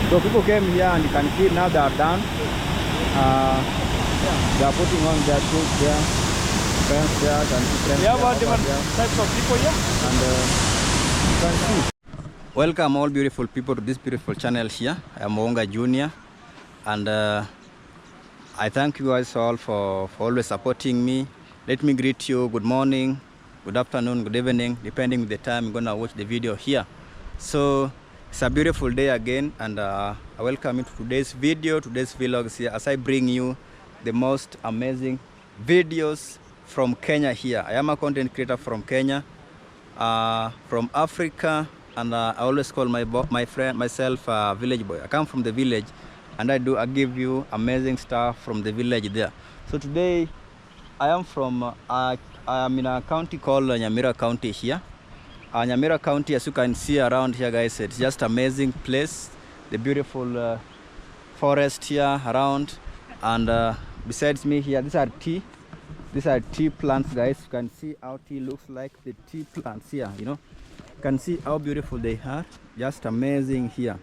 So people came here and you can see now they are done. They are putting on their tools there. Friends there, can see friends we have all different types of people here. And you can see. Welcome all beautiful people to this beautiful channel here. I am Mwonga Junior, and I thank you guys all for always supporting me. Let me greet you good morning, good afternoon, good evening, depending on the time you're gonna watch the video here. So it's a beautiful day again, and I welcome you to today's video, today's vlogs here, as I bring you the most amazing videos from Kenya here. I am a content creator from Kenya, from Africa, and I always call myself a village boy. I come from the village, and I give you amazing stuff from the village there. So today I am from I am in a county called Nyamira County here. Nyamira County, as you can see around here, guys, it's just amazing place. The beautiful forest here around, and besides me here, these are tea plants, guys. You can see how tea looks like, the tea plants here, you know. You can see how beautiful they are, just amazing here.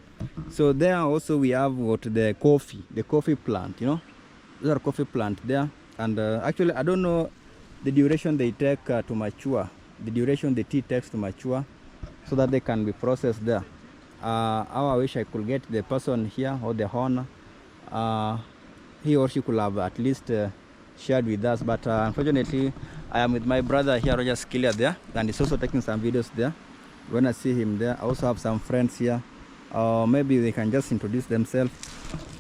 So there also we have the coffee plant, you know. These are coffee plant there, and actually I don't know the duration they take to mature, the duration the tea takes to mature, so that they can be processed there. How I wish I could get the person here, or the owner, he or she could have at least shared with us, but unfortunately I am with my brother here, Roger Skillia, there, and he's also taking some videos there. When I see him there, I also have some friends here. Maybe they can just introduce themselves.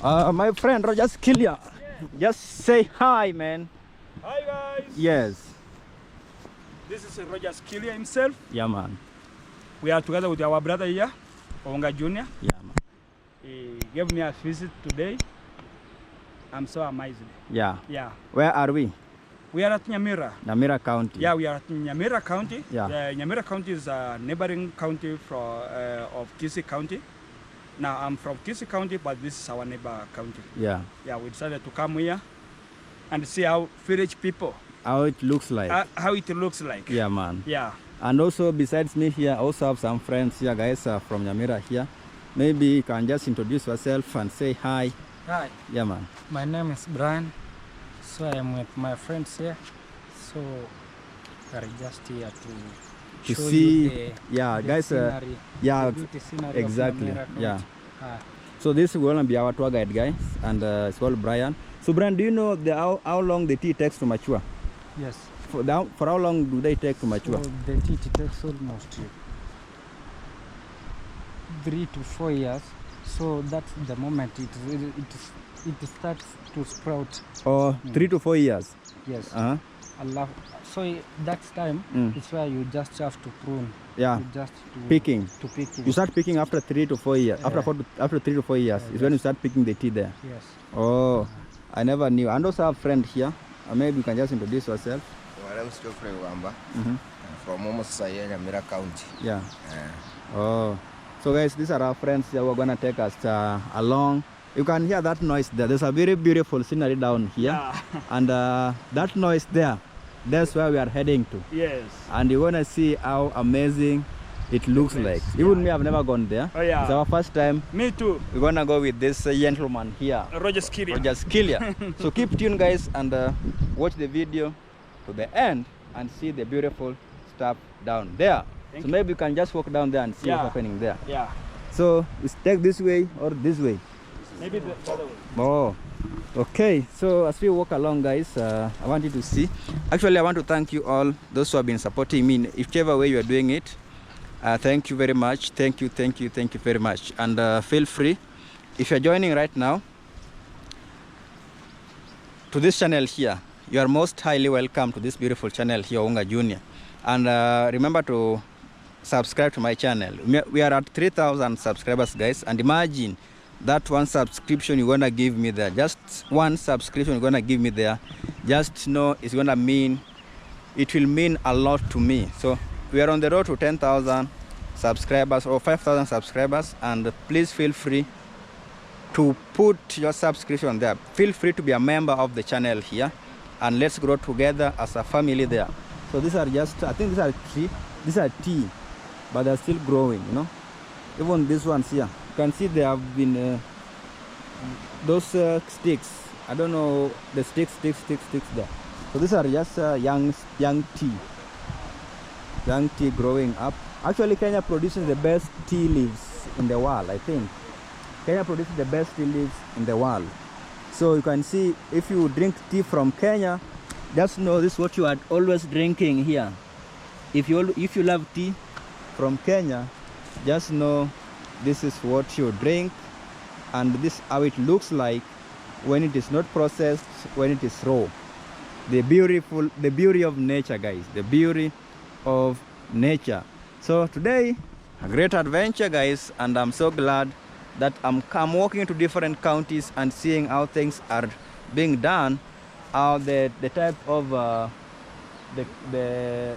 My friend Roger Skillia, just say hi, man. Hi guys. Yes. This is Roger Skillia himself. Yeah, man. We are together with our brother here, Mwonga Junior. Yeah, man. He gave me a visit today. I'm so amazed. Yeah. Yeah. Where are we? We are at Nyamira. Nyamira County. Yeah, we are at Nyamira County. Yeah. Nyamira County is a neighboring county of Kisii County. Now I'm from Kisii County, but this is our neighbor county. Yeah. Yeah, we decided to come here and see how village people. How it looks like. How it looks like. Yeah, man. Yeah. And also besides me here, I also have some friends here, guys, from Nyamira here. Maybe you can just introduce yourself and say hi. Hi. Yeah, man. My name is Brian. So I am with my friends here. So we are just here to show see, you the, yeah, the guys. scenery, Yeah, the beauty scenery exactly. Of Nyamira Yeah. County. So this will gonna be our tour guide, guys, and it's called Brian. So Brian, do you know how long the tea takes to mature? Yes. For how long do they take to mature? So the tea takes almost 3 to 4 years. So that's the moment it starts to sprout. Or 3 to 4 years? Yes. Uh-huh. So that's time. It's where you just have to prune. Yeah. You just Picking. To picking. You start picking after 3 to 4 years. Yeah. After 3 to 4 years is when you start picking the tea there. Yes. Oh, I never knew. And also have a friend here. Maybe you can just introduce yourself. Well, I'm still from almost Nyamira County. Yeah. Oh, so guys, these are our friends here who are gonna take us along. You can hear that noise there. There's a very beautiful scenery down here. Yeah. And that noise there, that's where we are heading to. Yes. And you're gonna see how amazing it looks like. Even me, I've never gone there. Oh yeah. It's our first time. Me too. We're gonna go with this gentleman here, Roger Skillia. Roger Skillia. So keep tuned, guys, and watch the video to the end and see the beautiful stuff down there. So maybe you can just walk down there and see what's happening there. Yeah. So we take this way or this way? Maybe the other way. Oh, okay. So as we walk along, guys, I want you to see. Actually, I want to thank you all, those who have been supporting me in whichever way you are doing it. Thank you very much. Thank you very much. And feel free, if you're joining right now to this channel here, you are most highly welcome to this beautiful channel here, Mwonga Junior. And remember to subscribe to my channel. We are at 3,000 subscribers, guys, and imagine that one subscription you're gonna give me there, just one subscription you're gonna give me there, just know it's gonna mean, it will mean a lot to me. So we are on the road to 10,000 subscribers or 5,000 subscribers, and please feel free to put your subscription there. Feel free to be a member of the channel here, and let's grow together as a family there. So these are just, I think these are tea, but they're still growing, you know. Even these ones here, You can see they have been those sticks. I don't know the sticks there. So these are just young tea growing up. Actually, Kenya produces the best tea leaves in the world. I think Kenya produces the best tea leaves in the world. So you can see, if you drink tea from Kenya, just know this is what you are always drinking here. If you love tea from Kenya, just know this is what you drink, and this is how it looks like when it is not processed, when it is raw. The beauty of nature, guys. The beauty of nature. So today, a great adventure, guys, and I'm so glad that I'm walking to different counties and seeing how things are being done, how the type of the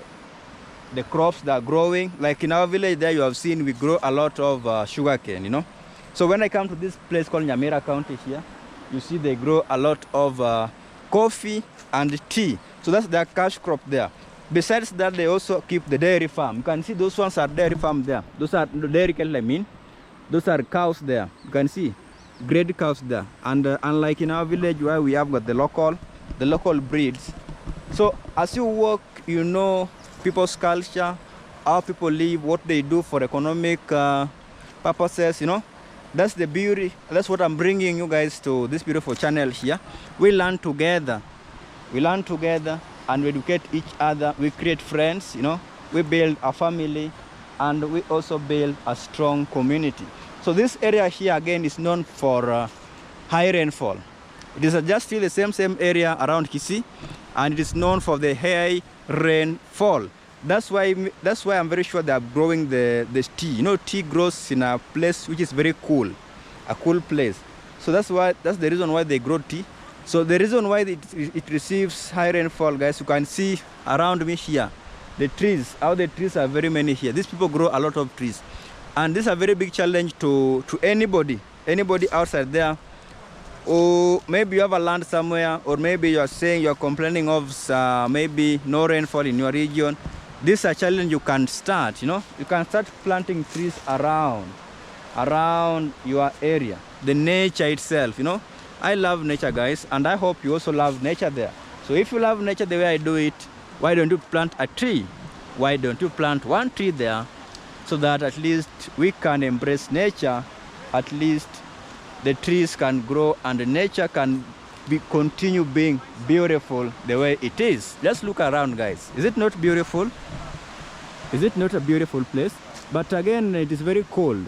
crops that are growing. Like in our village there, you have seen we grow a lot of sugarcane, you know. So when I come to this place called Nyamira County here, you see they grow a lot of coffee and tea. So that's their cash crop there. Besides that, they also keep the dairy farm. You can see those ones are dairy farm there. Those are the dairy cattle, I mean. Those are cows there. You can see great cows there. And unlike in our village where we have got the local breeds. So as you walk, you know people's culture, how people live, what they do for economic purposes, you know. That's the beauty. That's what I'm bringing you guys to this beautiful channel here. We learn together. We learn together and we educate each other. We create friends, you know. We build a family, and we also build a strong community. So this area here again is known for high rainfall. It is just still the same area around Kisii, and it is known for the high rainfall. That's why I'm very sure they are growing the tea. You know, tea grows in a place which is very cool, a cool place. So that's the reason why they grow tea. So the reason why it receives high rainfall, guys, you can see around me here, the trees, how the trees are very many here. These people grow a lot of trees. And this is a very big challenge to anybody outside there. Or maybe you have a land somewhere, or maybe you are saying you are complaining of maybe no rainfall in your region. This is a challenge you can start, you know. You can start planting trees around your area. The nature itself, you know. I love nature, guys, and I hope you also love nature there. So if you love nature the way I do it, why don't you plant a tree? Why don't you plant one tree there, so that at least we can embrace nature, at least the trees can grow and nature can continue being beautiful the way it is. Just look around, guys. Is it not beautiful? Is it not a beautiful place? But again, it is very cold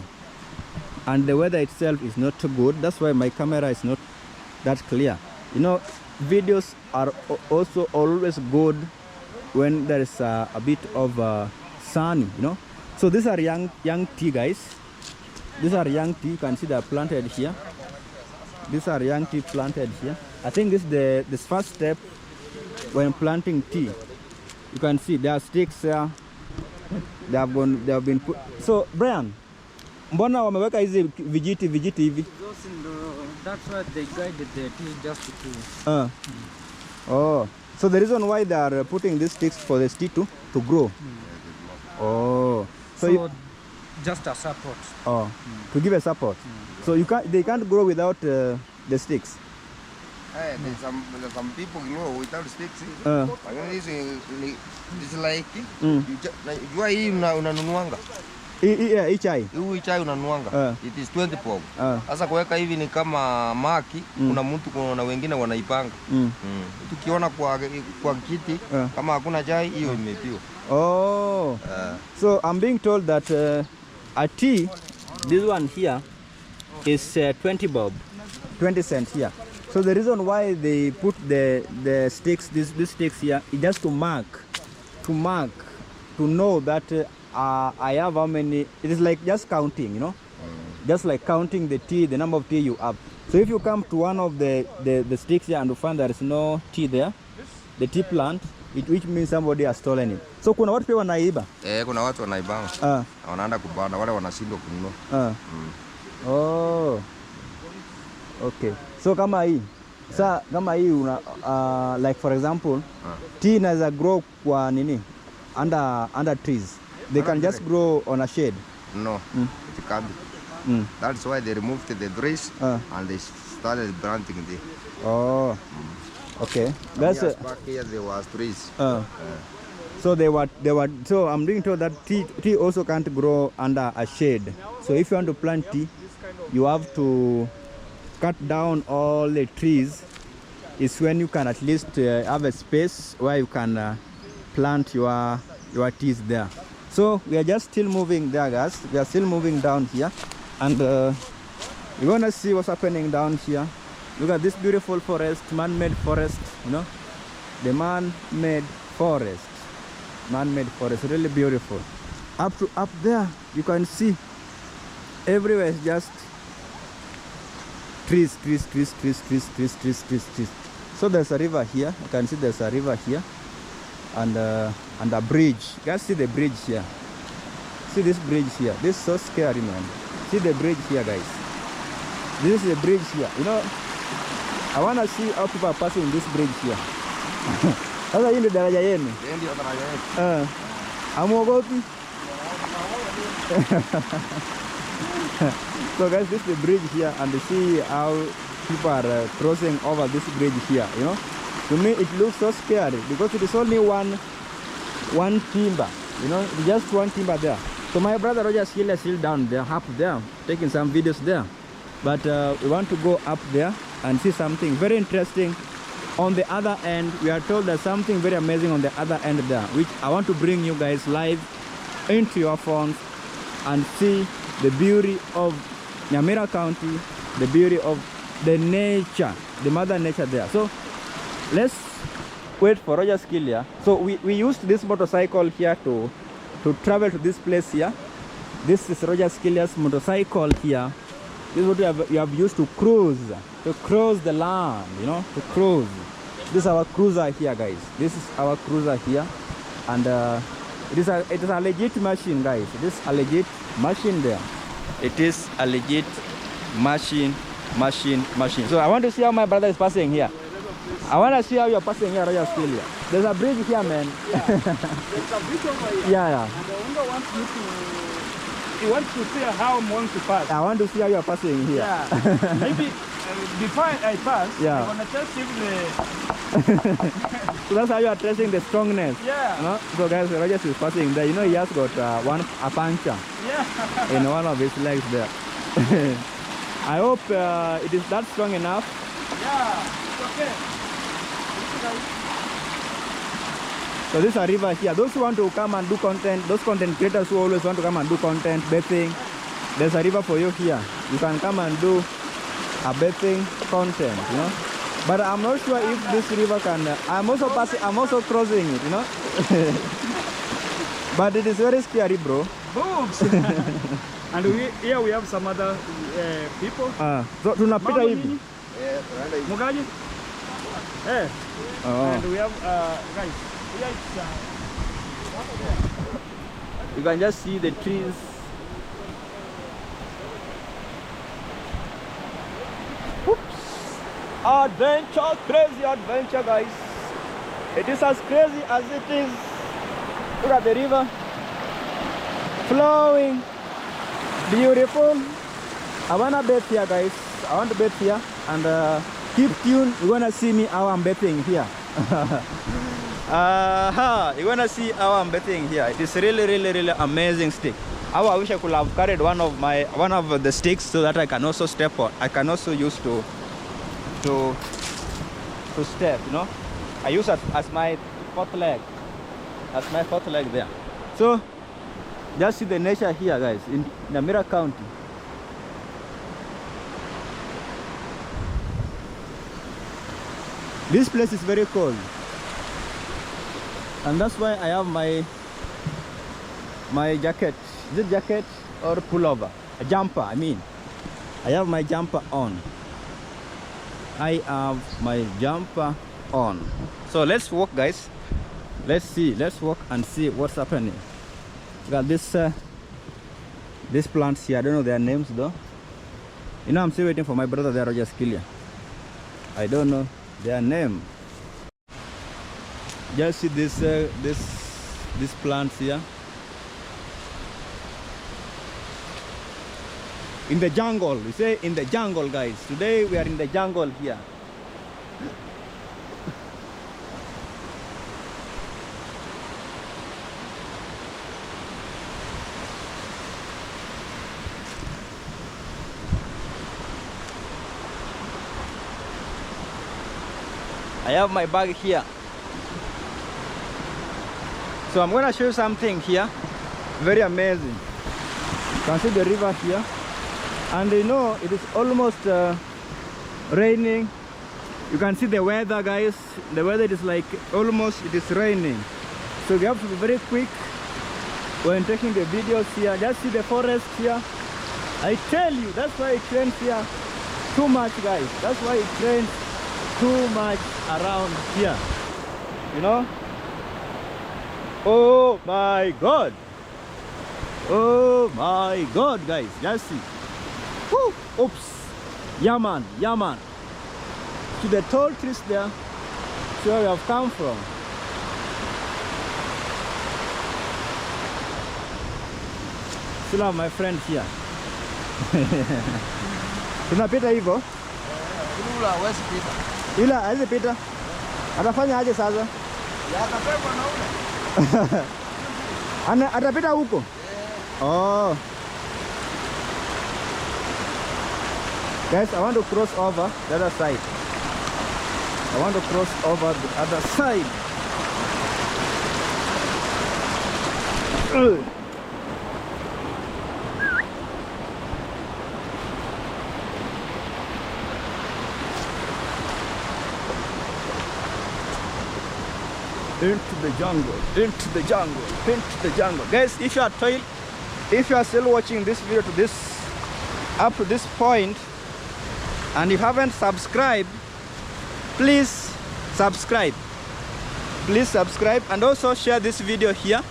and the weather itself is not too good. That's why my camera is not that clear. You know, videos are also always good when there is a bit of sun, you know. So these are young tea, guys. These are young tea. You can see they are planted here. These are young tea planted here. I think this is the first step when planting tea. You can see there are sticks here. They have been put. So Brian, mbona wameweka hizi vijiti hivi? That's why they guided the tea just to. Oh, so the reason why they are putting these sticks for the tea to grow. Oh, so just a support. Oh, to give a support. So they can't grow without the sticks. There's some people grow without sticks. It's like jua hii unanunuanga. Hii chai. Hii chai unanunuanga. It is 20 bob. Sasa kuweka hivi ni kama maki, kuna mtu kuna wengine wanaipanga. Tukiona kwa kiti kama hakuna chai hiyo imepiwa. Oh. So I'm being told that a tea, this one here is 20 bob, 20 cents here. So the reason why they put the sticks, these sticks here, is just to mark, to know that I have how many. It is like just counting, you know, just like counting the tea, the number of tea you have. So if you come to one of the sticks here and you find there is no tea there, the tea plant, which means somebody has stolen it. So kuna watu pia wanaiba? Kuna watu wanaibanga. Wanaenda kubanda, wale wanashindwa kununua. Oh. Okay. So kama hii. Kama hii like for example, tea inaweza grow kwa nini? Under trees. They can just grow on a shade. No. It can't. That's why they removed the trees and they started planting there. Oh, okay. That's back here there was trees. So so I'm being told that tea also can't grow under a shade. So if you want to plant tea, you have to cut down all the trees. Is when you can at least have a space where you can plant your teas there. So we are just still moving there, guys. We are still moving down here, and you're gonna see what's happening down here. Look at this beautiful forest, man-made forest. You know, the man-made forest. Man-made forest, really beautiful. Up there, you can see everywhere is just trees. So there's a river here. You can see there's a river here, and a bridge. You can see the bridge here. See this bridge here. This is so scary, man. See the bridge here, guys. This is the bridge here. You know, I wanna see how people are passing this bridge here. Sasa hii ndio daraja yenu. Ndio daraja yetu. Amuogopi? So guys, this is the bridge here, and you see how people are crossing over this bridge here. You know, to me it looks so scary because it is only one timber. You know, just one timber there. So my brother Roger is still down there, up there, taking some videos there. But we want to go up there and see something very interesting. On the other end, we are told there's something very amazing on the other end there, which I want to bring you guys live into your phones and see the beauty of Nyamira County, the beauty of the nature, the mother nature there. So let's wait for Roger's skill here. So we used this motorcycle here to travel to this place here. This is Roger Skillia's motorcycle here. This is what we have used to cruise the land, you know, to cruise. This is our cruiser here, guys. This is our cruiser here, and it is a legit machine, guys. It is a legit machine there. It is a legit machine. So I want to see how my brother is passing here. I want to see how you're passing here, Roger Skillia. There's a bridge here, man. Yeah. There's a bridge over here. Yeah. And the owner wants you to. He wants to see how I'm going to pass. I want to see how you're passing here. Yeah. Maybe before I pass, yeah. I'm gonna test if the. So that's how you are testing the strongness. Yeah. No? So guys, Rogers is passing there. You know, he has got a puncture. Yeah. In one of his legs there. I hope it is that strong enough. Yeah. It's okay. So this is a river here. Those who want to come and do content, those content creators who always want to come and do content, bathing, there's a river for you here. You can come and do a bathing content, you know. But I'm not sure if this river can. I'm also crossing it, you know. But it is very scary, bro. Boobs. And here we have some other people. So tunapita hivi. Mugaji. Eh. Oh. And we have guys. Here you can just see the trees. Oops. Adventure, crazy adventure, guys. It is as crazy as it is. Look at the river flowing, beautiful. I wanna bathe here, guys. I want to bathe here, and keep tuned. You're gonna see me how I'm bathing here. You're gonna see how I'm bathing here. It is really amazing stick. How I wish I could have carried one of the sticks so that I can also step on. I can also use to step, you know. I use it as my fourth leg. That's my fourth leg there. So just see the nature here, guys, in Nyamira County. This place is very cold, and that's why I have my jacket. Is it jacket or pullover? A jumper, I mean. I have my jumper on. I have my jumper on. So let's walk, guys. Let's walk and see what's happening. Got these plants here. I don't know their names though. You know, I'm still waiting for my brother there, Roger Skillia. I don't know their name. Just see these plants here. In the jungle. We say in the jungle, guys. Today we are in the jungle here. I have my bag here. So I'm gonna show you something here. Very amazing. You can see the river here. And you know, it is almost raining. You can see the weather, guys. The weather is like almost it is raining. So we have to be very quick when taking the videos here. Just see the forest here. I tell you, that's why it rains here too much, guys. That's why it rains too much around here. You know? Oh my God. Oh my God, guys. Just see. Woo! Oops. Yaman, Yaman. To the tall trees there. See where we have come from. Still have my friend here. Tunapita hivyo? Ila hawezi pita. Ila hawezi pita. Atafanya aje sasa? Ya atapelekwa na ule. Atapita huko? Oh. Guys, I want to cross over the other side. I want to cross over the other side. Into the jungle, into the jungle, into the jungle. Guys, if you are still watching this video up to this point, and you haven't subscribed, please subscribe. Please subscribe and also share this video here.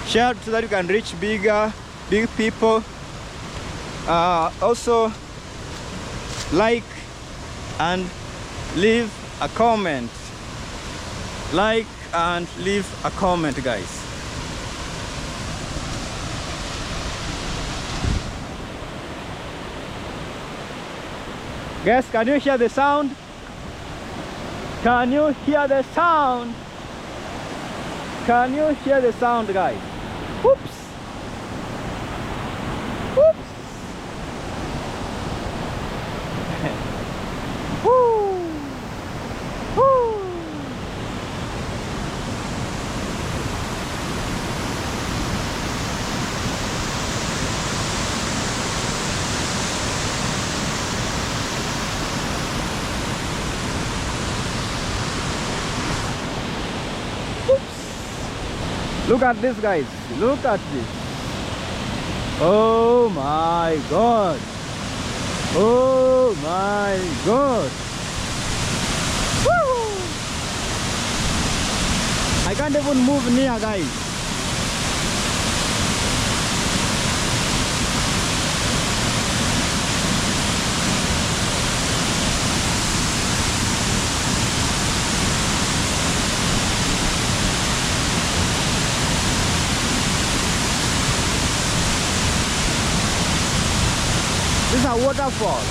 Share so that you can reach big people. Also like and leave a comment. Like and leave a comment, guys. Guys, can you hear the sound? Can you hear the sound? Can you hear the sound, guys? Whoops. Whoops. Woo. Woo. Look at this, guys. Look at this. Oh my God. Oh my God. Woo! I can't even move near, guys. This is a waterfall.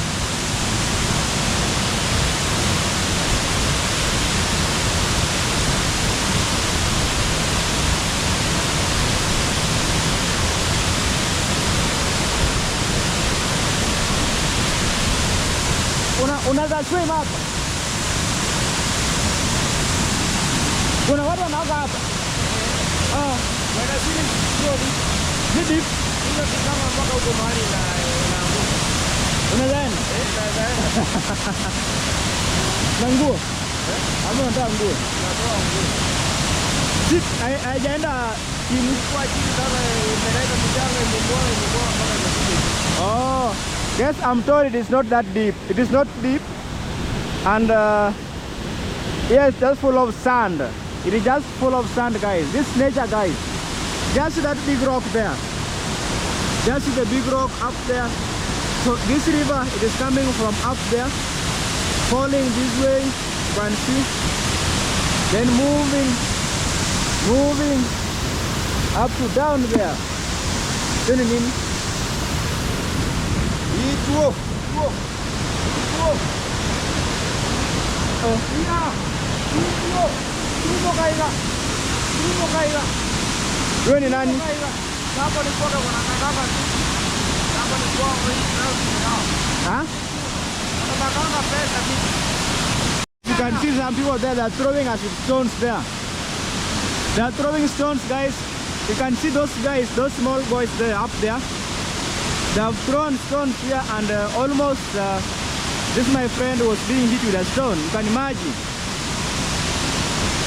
Unaweza swim hapa. Kuna watu wanaoga hapa. Wanazidi kidogo. Ni deep. Ndio kama mpaka huko mahali na Unaenda? Na nguo? Ama unataka nguo? natoa nguo. Haijaenda chini. Kwa chini kama imeleta mchanga imeboa mpaka imekuja. Oh, yes, I'm told it is not that deep. It is not deep. And yes, just full of sand. It is just full of sand, guys. This nature, guys. Just that big rock there. Just the big rock up there. So this river, it is coming from up there, falling this way, you can see, then moving up to down there. Wewe ni nani? Huh? You can see some people there, they're throwing us stones there. They're throwing stones, guys. You can see those guys, those small boys there, up there. They have thrown stones here and almost, this my friend was being hit with a stone. You can imagine.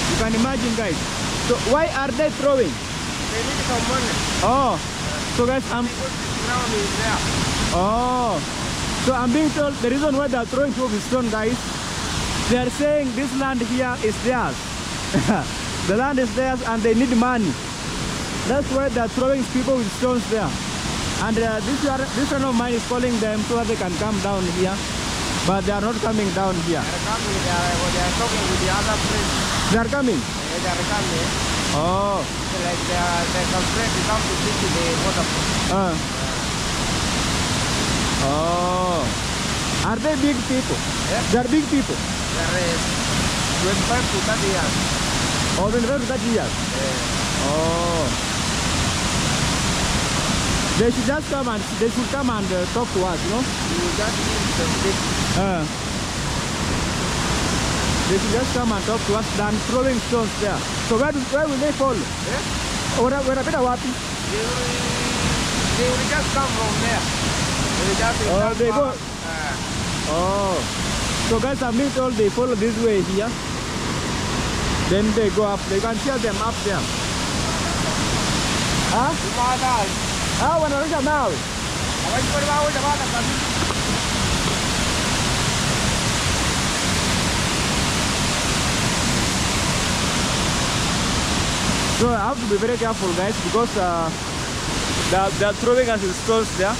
You can imagine, guys. So why are they throwing? They need some money. Oh, so guys, so I'm being told the reason why they are throwing people with stone, guys, they are saying this land here is theirs. The land is theirs and they need money. That's why they are throwing people with stones there. And this friend of mine is calling them so that they can come down here. But they are not coming down here. They are coming. They are talking with the other friends. They are coming? Yeah, they are coming. Oh. So like they are afraid to come to visit the waterfall. Oh. Are they big people? Yeah. They are big people? They are 25 to 30 years. Oh, 25 to 30 years? Yeah. Oh. They should just come and talk to us, you know? You just need some big. They should just come and talk to us than throwing stones there. So where will they fall? Yeah? Where a bit of what? They will just come from there. They will just they go. Oh. So guys, I'm being told they follow this way here. Then they go up. They can see them up there. Huh? Ah, wanarusha mawe. So I have to be very careful, guys, because they are throwing us in stones there.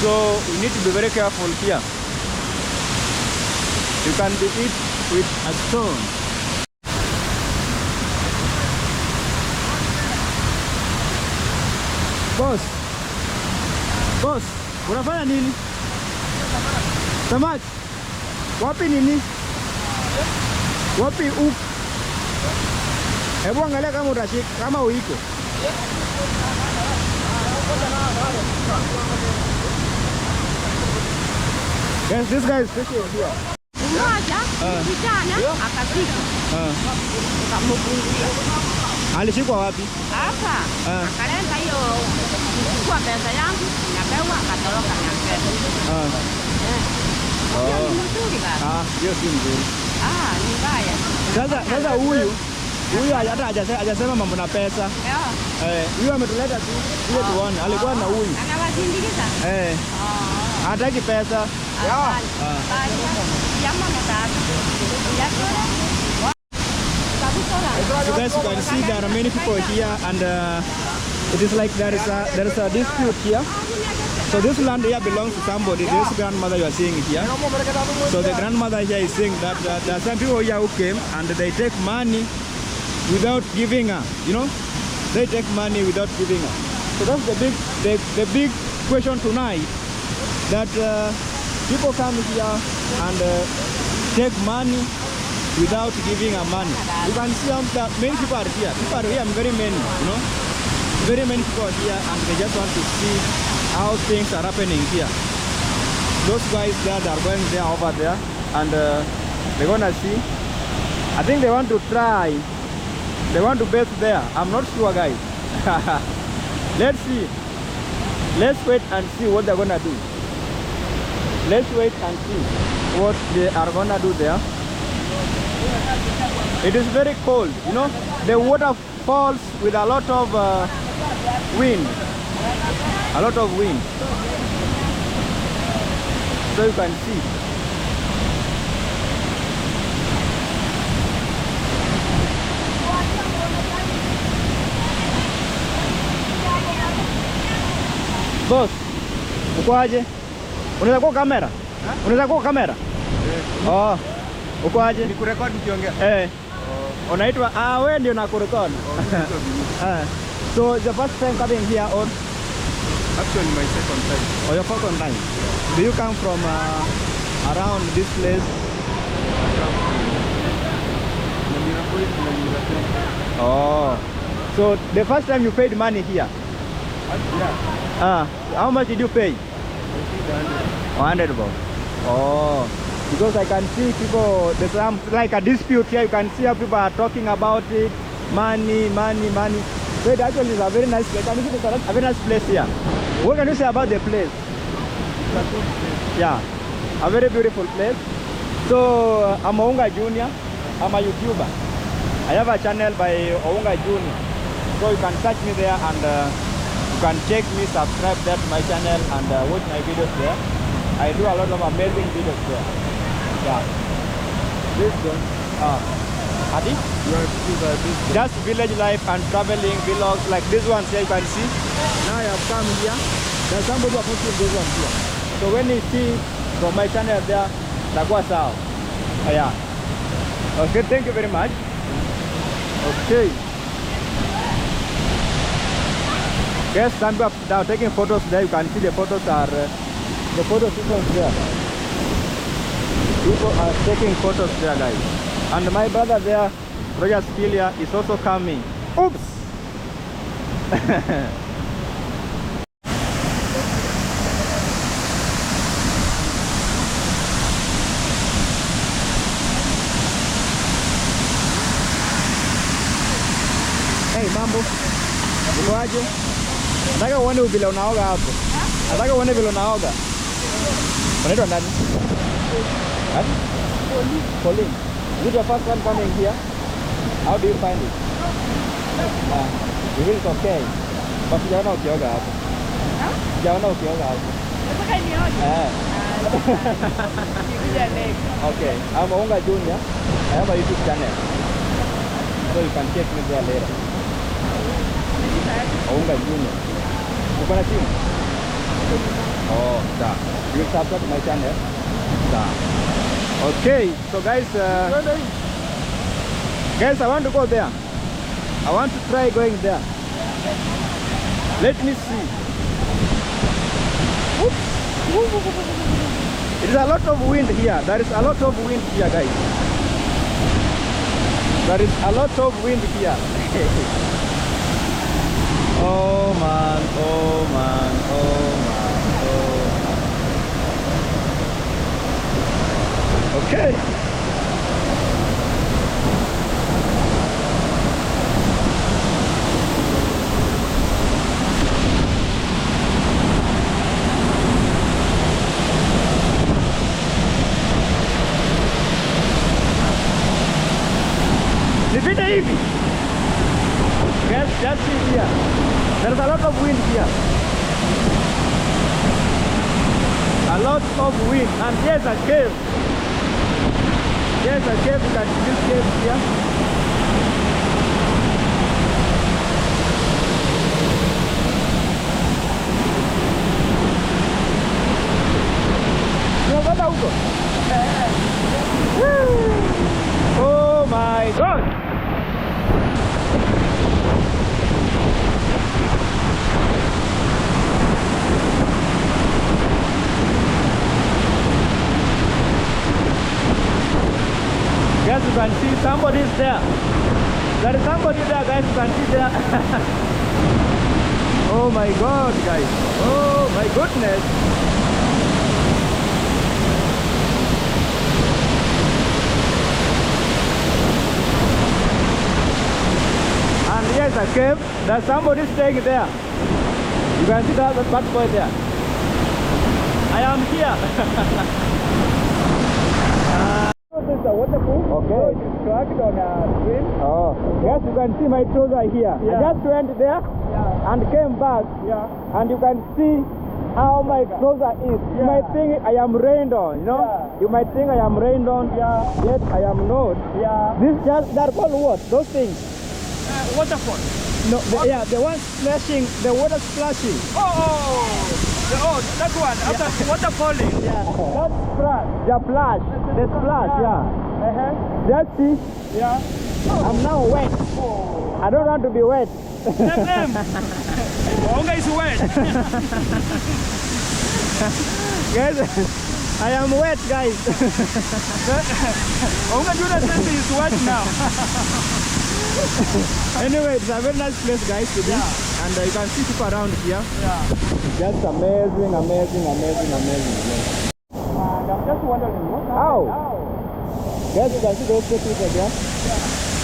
So we need to be very careful here. You can be hit with a stone. Boss, unafanya nini? Samaki? Wapi nini? Wapi uko? Hebu angalia kama utashika, kama uiko. Yes, this guy is fishing here. Mmoja kijana akafika. Akamfungia. Alishikwa wapi? Hapa. Akaleta hiyo kuchukua pesa yangu na pewa akatoroka na pesa. Ni mzuri baba. Hiyo si mzuri. Ni mbaya. Sasa huyu hata hajasema mambo na pesa. Huyu ametuleta tu ile tuone. Alikuwa na huyu. Anawasindikiza? Hataki pesa. So guys, you can see there are many people here, and it is like there is a dispute here. So this land here belongs to somebody. This grandmother you are seeing here. So the grandmother here is saying that there are some people here who came and they take money without giving her. You know, they take money without giving her. So that's the big question tonight. That people come here and take money without giving her money. You can see that many people are here. People are here, very many, you know. Very many people are here and they just want to see how things are happening here. Those guys there, they are going there over there and they're gonna see. I think they want to try. They want to bathe there. I'm not sure, guys. Let's see. Let's wait and see what they're gonna do. Let's wait and see what they are gonna do there. It is very cold, you know. The water falls with a lot of wind. A lot of wind. So you can see. Boss, uko aje? Unaweza kwa kamera? Unaweza kwa kamera? Oh. Uko aje? Ni kurekodi ukiongea. Unaitwa wewe ndio nakurekodi. So the first time coming here or Actually, my second time. Or your second time? Do you come from around this place? Oh, so the first time you paid money here? Yeah. How much did you pay? 100 bucks. Oh, because I can see people, there's some like a dispute here. You can see how people are talking about it. Money. So it actually is a very nice place. Can you see it's a very nice place here? What can you say about the place? Yeah, a very beautiful place. So I'm Ounga Junior. I'm a YouTuber. I have a channel by Ounga Junior. So you can search me there and you can check me, subscribe there to my channel and watch my videos there. I do a lot of amazing videos there. Yeah. This one. Adi? Just village life and traveling vlogs like this one here you can see. Now I have come here. There's somebody who posted this one here. So when you see from my channel there, Tagwa Sao. Yeah. Okay, thank you very much. Okay. Yes, some people are now taking photos there. You can see the photos are the photo sequence there. People are taking photos there, guys. And my brother there, Roger Spilia, is also coming. Oops! Hey, mambo. Ukoaje? Nataka uone vile unaoga hapo. Nataka uone vile unaoga. Unaitwa nani? Pauline. Is it your first time coming here? How do you find it? You feel it's okay. But sijaona ukioga hapo. Sijaona ukioga hapo. Nataka nioge. Okay, I'm Ounga Junior. I have a YouTube channel. So you can check me there later. Ounga Junior. Uko na simu? Oh, da. You will subscribe to my channel? Da. Okay, so guys, I want to go there. I want to try going there. Let me see. It is a lot of wind here. There is a lot of wind here, guys. There is a lot of wind here. Oh man, oh man, oh man, oh man. Okay. Nipite hivi. Just see here. There's a lot of wind here. A lot of wind. And here's a cave. Here's a cave. You can see this cave here. Unapata huko? Oh my God! Guys, you can see somebody is there. There is somebody there, guys. You can see there. Oh my God, guys. Oh my goodness. And here's a cave. There's somebody staying there. You can see that boy there. I am here. This is a waterfall. Okay. So it is cracked on a stream. Oh. Yes, you can see my trouser here. Yeah. I just went there and came back. Yeah. And you can see how my trouser is. You might think I am rained on, you know? Yeah. You might think I am rained on. Yeah. Yet I am not. Yeah. This just, they're called what? Those things? Waterfall. No, yeah, the one splashing, the water splashing. That one, after water falling. Yeah, that's splash. The splash, the splash, yeah. That's it. Yeah. I'm now wet. I don't want to be wet. Onga is wet. Guys, I am wet, guys. Onga Junior says he's wet now. Anyway, it's a very nice place, guys, to be. Yeah. And you can see people around here. Yeah. Just amazing. And I'm just wondering what happened now. Guys, you can see those two people there.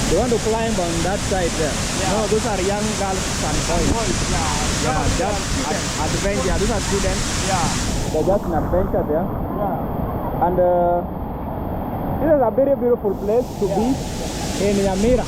They want to climb on that side there. Yeah. No, those are young girls and boys. Yeah, just adventure. Those are students. Yeah. They're just an adventure there. Yeah. And this is a very beautiful place to be in Nyamira.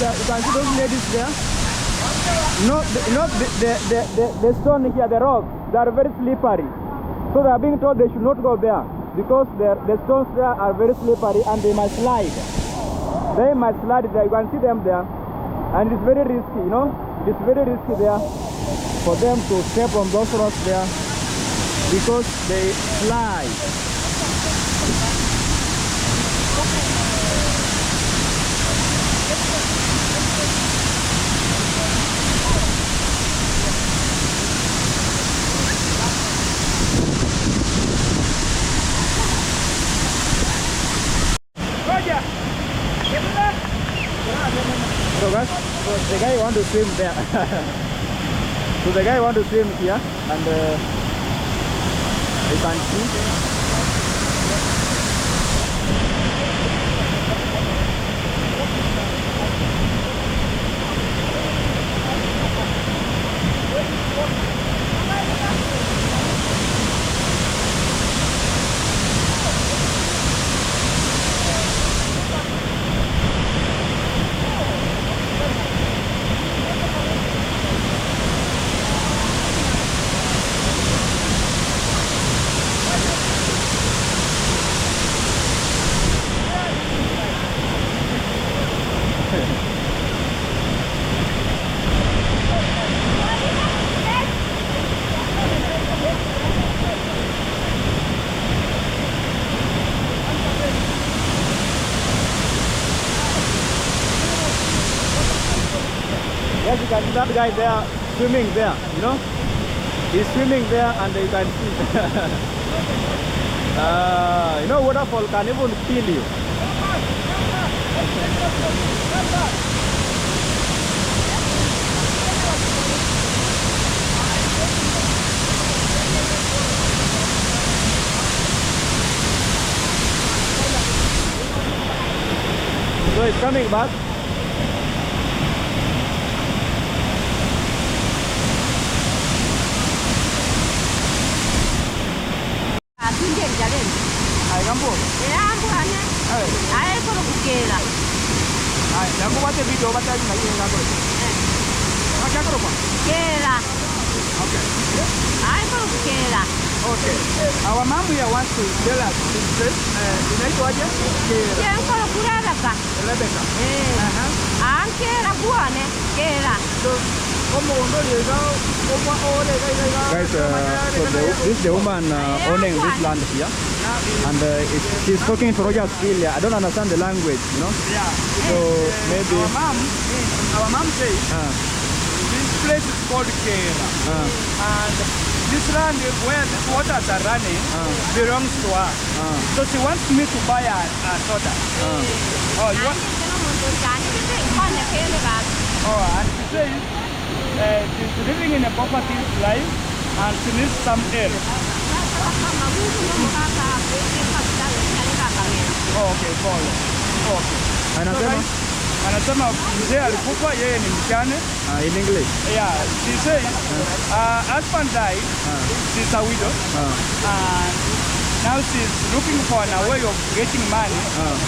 You can see those ladies there. The stone here, the rocks, they are very slippery. So they are being told they should not go there because the stones there are very slippery and they must slide. They must slide there. You can see them there. And it's very risky, you know. It's very risky there for them to step on those rocks there because they slide. So guys, the guy want to swim there. So the guy want to swim here, and you can see. Yes, you can see that guy there swimming there, you know. He's swimming there and you can see. You know, waterfall can even kill you. So it's coming back. Ay, gambo. Ay, solo kukela. Ay, gambo wate video bata ni ngai ngambo. Acha karo pa. Kela. Okay. Ay, solo kukela. Okay. Our mom here wants to tell us this place. Inaitwa aje? Kela. Kela solo kureleka. Rebecca. Kela buone. Kela. So, Guys, so this is the woman owning this land here, and she's talking to Roger Australia. I don't understand the language, you know. Yeah. So maybe our mom says this place is called Kera, and this land where these waters are running belongs to her. So she wants me to buy a soda. Oh, you want? Oh, and she says she's living in a poverty life and she needs some help. Oh, okay, follow. Okay. Anasema mzee alikufa, yeye ni mjane. in English. Yeah, she says husband died, she's a widow, and Now she's looking for a way of getting money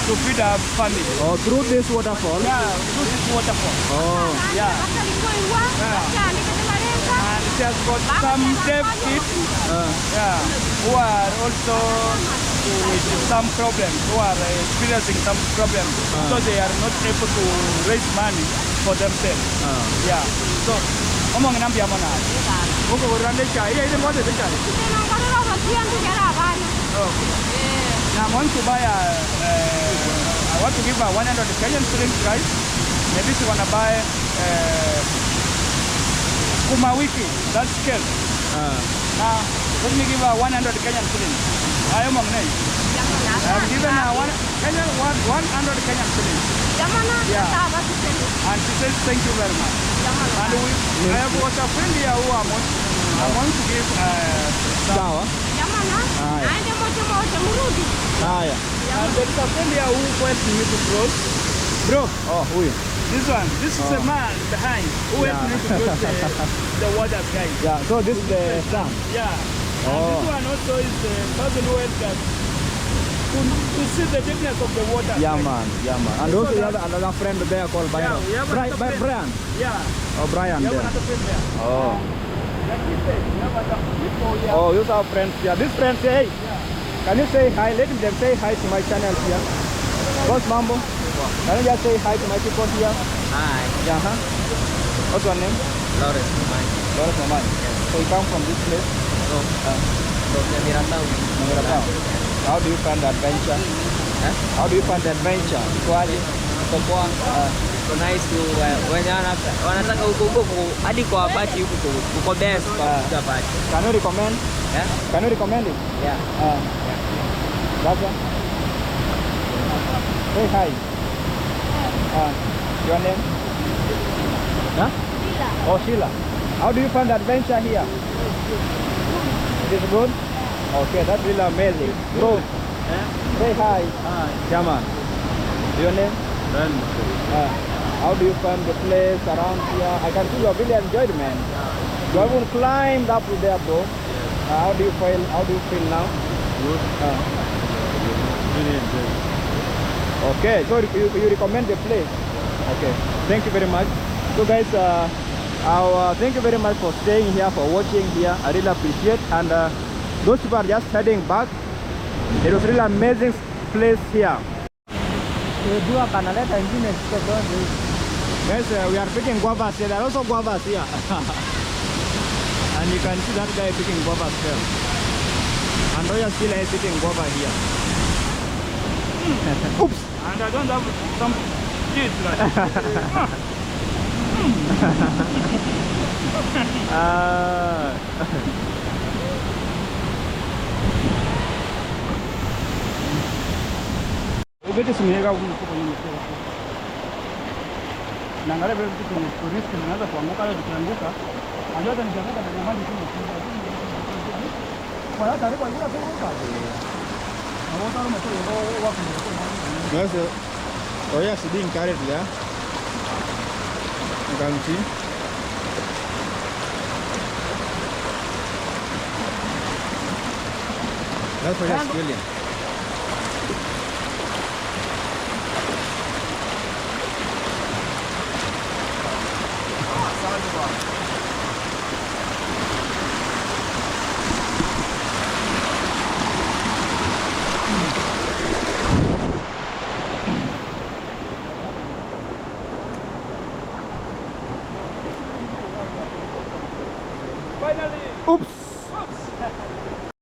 to feed her family. Oh, through this waterfall? Yeah, through this waterfall. Oh. Yeah. And she has got some deaf kids who are also with some problems, who are experiencing some problems. So they are not able to raise money for themselves. Yeah. So, among them, I want to buy I want to give her 100 Kenyan shillings price. Maybe she want to buy Kuma wiki, that scale. Now, let me give her 100 Kenyan shillings. I am I have given her 100 Kenyan shillings. Yeah. And she says thank you very much. And I have got a friend here who I want to give Sawa. Haya. And there is a friend here who wants me to cross. Bro. Oh, who? This one. This is the man behind who wants me to cross the water guys. Yeah, so this is the son. Yeah. And this one also is the person who helped us to see the deepness of the water. Yeah, man. Yeah, man. And also you have another friend there called Byron. Yeah, we have another friend. Brian. Yeah. Oh, Brian. We have there. another friend there. Oh. Like he said, we have other people here. Oh, you have friends here. This friend say, hey, can you say hi? Let them say hi to my channel here. Boss Mambo. Can you just say hi to my people here? Hi. Yeah, huh? What's your name? Lawrence Mamai. Lawrence Mamai. So you come from this place? From Nyamira town. Nyamira town. How do you find the adventure? How do you find the adventure? Kwali? So poa. So nice to wenye wanataka huko hadi kwa party huko best kwa party. Can you recommend? Yeah. Can you recommend it? Yeah. That's one. Say hi. Your name? Huh? Sheila. Oh, Sheila. How do you find the adventure here? It is good? Okay, that's really amazing. Bro, say hi. Hi. Come on. Your name? How do you find the place around here? I can see you really enjoyed, man. You haven't climbed up to there, bro. How do you feel? How do you feel now? Good. Really enjoyed. Okay, so you recommend the place? Okay, thank you very much. So guys, thank you very much for staying here, for watching here. I really appreciate. And those people are just heading back. It was really amazing place here. Guys, we are picking guavas here. There are also guavas here. And you can see that guy picking guavas here. And Roya still is picking guava here. Oops! And I don't have some kids like Ubete simiega huko kwa nyuma. Na ngale vile vitu kwenye tourist zinaanza kuanguka leo tukianguka. Anajua nikianguka na maji tu. Kwa hiyo tarehe kwa hiyo kwa Yes, oh yes, being carried there. You can see. That's what you're stealing.